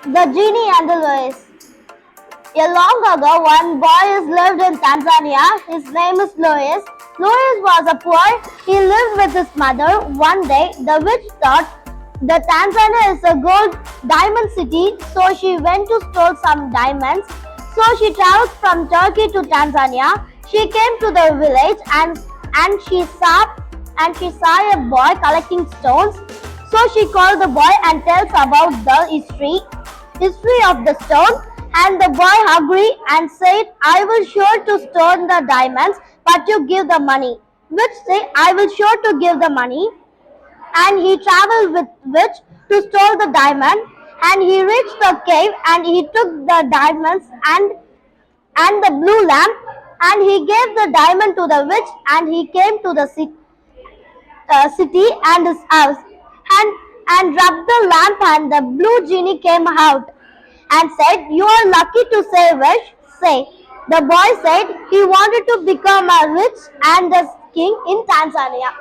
The Genie and the Louis. Long ago, one boy lived in Tanzania. His name is Louis. Louis was a poor. He lived with his mother. One day, the witch thought the Tanzania is a gold diamond city, so she went to steal some diamonds. So she traveled from Turkey to Tanzania. She came to the village and she saw a boy collecting stones. So she called the boy and tells about the history of the stone. And the boy agreed and said, I will sure to stone the diamonds, but you give the money. Witch said, I will sure to give the money. And he traveled with Witch to stole the diamond. And he reached the cave and he took the diamonds and the blue lamp. And he gave the diamond to the witch and he came to the city and his house and rubbed the lamp and the blue genie came out and said, you are lucky to say wish. Say. The boy said he wanted to become a rich and the king in Tanzania.